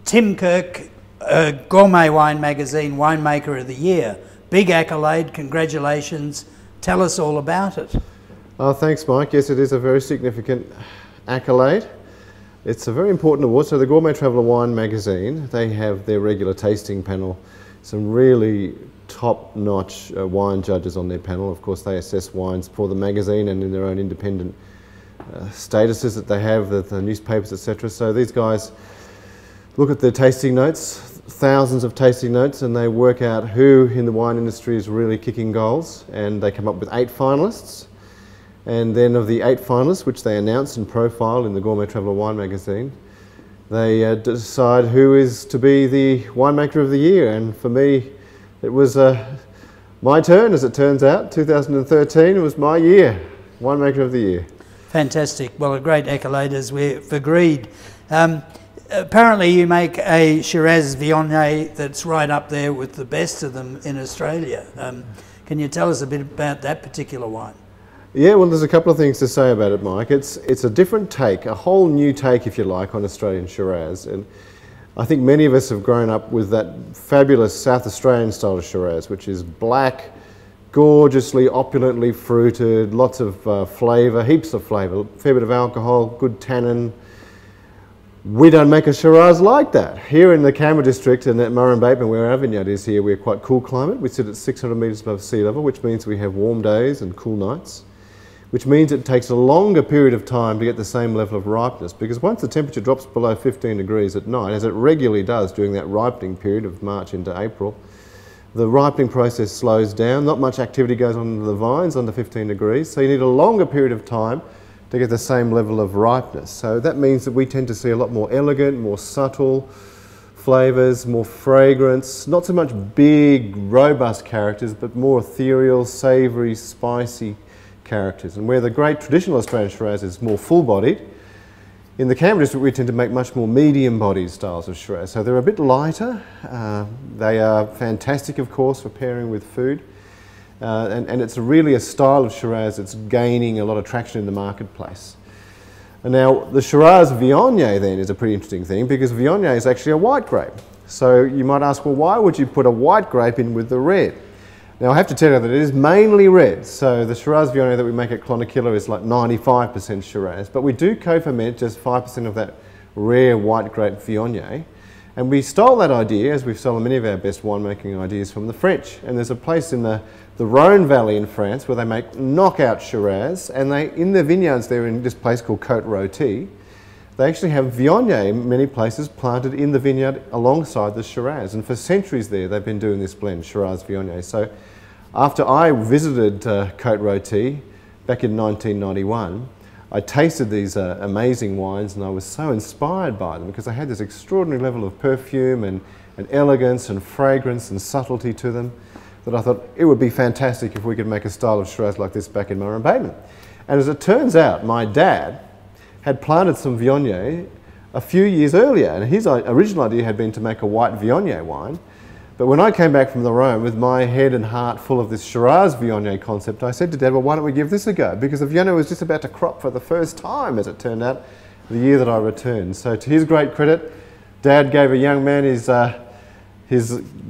Tim Kirk, Gourmet Wine Magazine Winemaker of the Year. Big accolade, congratulations. Tell us all about it. Oh, thanks, Mike. Yes, it is a very significant accolade. It's a very important award. So the Gourmet Traveller Wine Magazine, they have their regular tasting panel, some really top-notch wine judges on their panel. Of course, they assess wines for the magazine and in their own independent statuses that they have, the newspapers, etc. So these guys look at their tasting notes, thousands of tasting notes, and they work out who in the wine industry is really kicking goals, and they come up with 8 finalists. And then of the 8 finalists, which they announce and profile in the Gourmet Traveller Wine Magazine, they decide who is to be the winemaker of the year. And for me, it was my turn, as it turns out. 2013 was my year, winemaker of the year. Fantastic. Well, a great accolade, as we've agreed. Apparently you make a Shiraz Viognier that's right up there with the best of them in Australia. Can you tell us a bit about that particular wine? Yeah, well, there's a couple of things to say about it, Mike. It's a different take, a whole new take, if you like, on Australian Shiraz. And I think many of us have grown up with that fabulous South Australian style of Shiraz, which is black, gorgeously, opulently fruited, lots of flavour, heaps of flavour, a fair bit of alcohol, good tannin. We don't make a Shiraz like that. Here in the Canberra district and at Murray & Bateman, where our vineyard is here, we're quite cool climate. We sit at 600 metres above sea level, which means we have warm days and cool nights, which means it takes a longer period of time to get the same level of ripeness, because once the temperature drops below 15 degrees at night, as it regularly does during that ripening period of March into April, the ripening process slows down. Not much activity goes on in the vines under 15 degrees, so you need a longer period of time to get the same level of ripeness. So that means that we tend to see a lot more elegant, more subtle flavours, more fragrance, not so much big, robust characters, but more ethereal, savoury, spicy characters. And where the great traditional Australian Shiraz is more full-bodied, in the Canberra district we tend to make much more medium-bodied styles of Shiraz. So they're a bit lighter. They are fantastic, of course, for pairing with food. And it's really a style of Shiraz that's gaining a lot of traction in the marketplace. And now the Shiraz Viognier then is a pretty interesting thing, because Viognier is actually a white grape. So you might ask, well, why would you put a white grape in with the red? Now I have to tell you that it is mainly red. So the Shiraz Viognier that we make at Clonakilla is like 95% Shiraz, but we do co-ferment just 5% of that rare white grape Viognier. And we stole that idea, as we've stolen many of our best winemaking ideas, from the French. And there's a place in the Rhone Valley in France where they make knockout Shiraz, and in their vineyards there in this place called Côte Rôtie, they actually have Viognier in many places planted in the vineyard alongside the Shiraz. And for centuries there they've been doing this blend, Shiraz Viognier. So after I visited Côte Rôtie back in 1991, I tasted these amazing wines, and I was so inspired by them because they had this extraordinary level of perfume and elegance and fragrance and subtlety to them, that I thought it would be fantastic if we could make a style of Shiraz like this back in Murray & Bateman. And as it turns out, my dad had planted some Viognier a few years earlier, and his original idea had been to make a white Viognier wine. But when I came back from the Rhone with my head and heart full of this Shiraz Viognier concept, I said to Dad, well, why don't we give this a go? Because the Viognier was just about to crop for the first time, as it turned out, the year that I returned. So to his great credit, Dad gave a young man his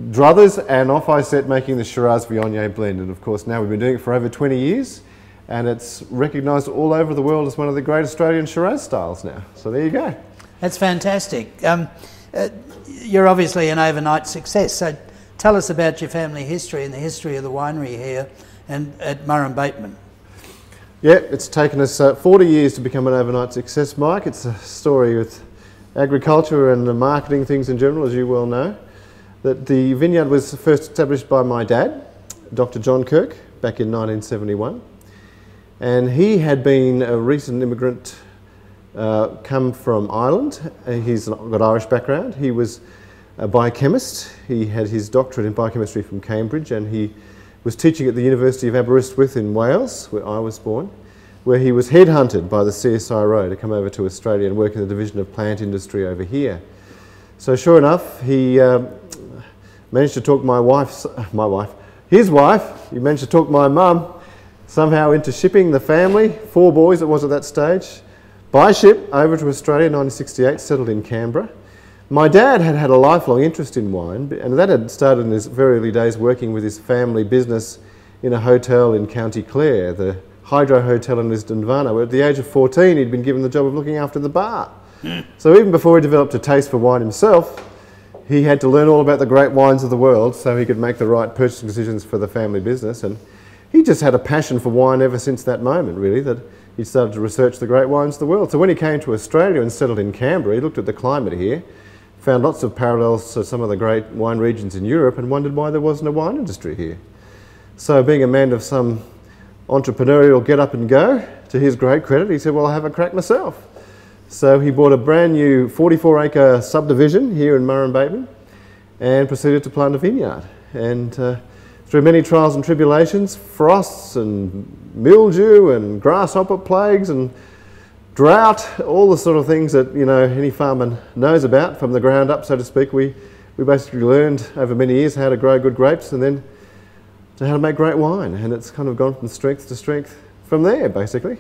druthers, and off I set making the Shiraz Viognier blend. And of course now we've been doing it for over 20 years, and it's recognised all over the world as one of the great Australian Shiraz styles now. So there you go. That's fantastic. You're obviously an overnight success, so tell us about your family history and the history of the winery here and at Murray & Bateman. Yeah, it's taken us 40 years to become an overnight success, Mike. It's a story with agriculture and the marketing things in general, as you well know. That the vineyard was first established by my dad, Dr. John Kirk, back in 1971. And he had been a recent immigrant come from Ireland. He's got Irish background. He was a biochemist. He had his doctorate in biochemistry from Cambridge, and he was teaching at the University of Aberystwyth in Wales, where I was born, where he was headhunted by the CSIRO to come over to Australia and work in the division of plant industry over here. So sure enough, he managed to talk his wife, he managed to talk my mum somehow into shipping the family, 4 boys it was at that stage, by ship over to Australia in 1968, settled in Canberra. My dad had had a lifelong interest in wine, and that had started in his very early days working with his family business in a hotel in County Clare, the Hydro Hotel in Lisdonvarna, where at the age of 14 he'd been given the job of looking after the bar. So even before he developed a taste for wine himself, he had to learn all about the great wines of the world so he could make the right purchasing decisions for the family business. And he just had a passion for wine ever since that moment, really, that he started to research the great wines of the world. So when he came to Australia and settled in Canberra, he looked at the climate here, found lots of parallels to some of the great wine regions in Europe, and wondered why there wasn't a wine industry here. So being a man of some entrepreneurial get up and go, to his great credit, he said, well, I'll have a crack myself. So he bought a brand new 44-acre subdivision here in Murrumbateman and proceeded to plant a vineyard. And through many trials and tribulations, frosts and mildew and grasshopper plagues and drought, all the sort of things that, you know, any farmer knows about from the ground up, so to speak, we basically learned over many years how to grow good grapes and then to how to make great wine. And it's kind of gone from strength to strength from there, basically.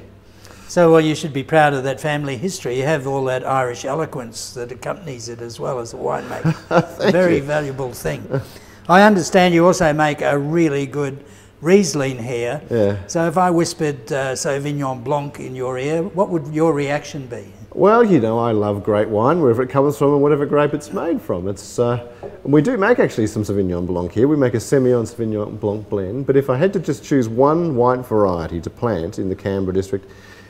So, well, you should be proud of that family history. You have all that Irish eloquence that accompanies it as well as a winemaker. A very valuable thing. I understand you also make a really good Riesling here. Yeah. So if I whispered Sauvignon Blanc in your ear, what would your reaction be? Well, you know, I love great wine, wherever it comes from and whatever grape it's made from. It's, and we do make actually some Sauvignon Blanc here. We make a Semillon Sauvignon Blanc blend. But if I had to just choose one white variety to plant in the Canberra district,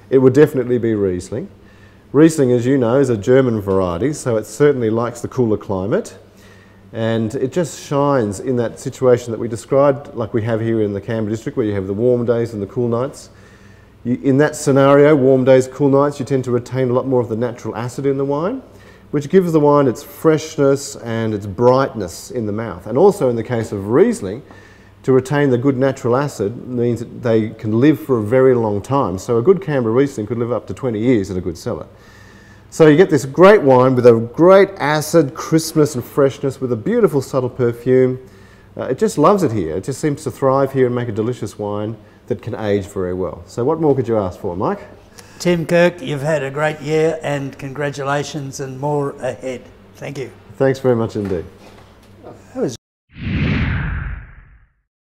it would definitely be Riesling. Riesling, as you know, is a German variety, so it certainly likes the cooler climate. And it just shines in that situation that we described, like we have here in the Canberra district, where you have the warm days and the cool nights. In that scenario, warm days, cool nights, you tend to retain a lot more of the natural acid in the wine, which gives the wine its freshness and its brightness in the mouth. And also in the case of Riesling, to retain the good natural acid means that they can live for a very long time. So a good Canberra Riesling could live up to 20 years in a good cellar. So you get this great wine with a great acid, crispness and freshness with a beautiful subtle perfume. It just loves it here. It just seems to thrive here and make a delicious wine that can age very well. So what more could you ask for, Mike? Tim Kirk, you've had a great year and congratulations and more ahead. Thank you. Thanks very much indeed.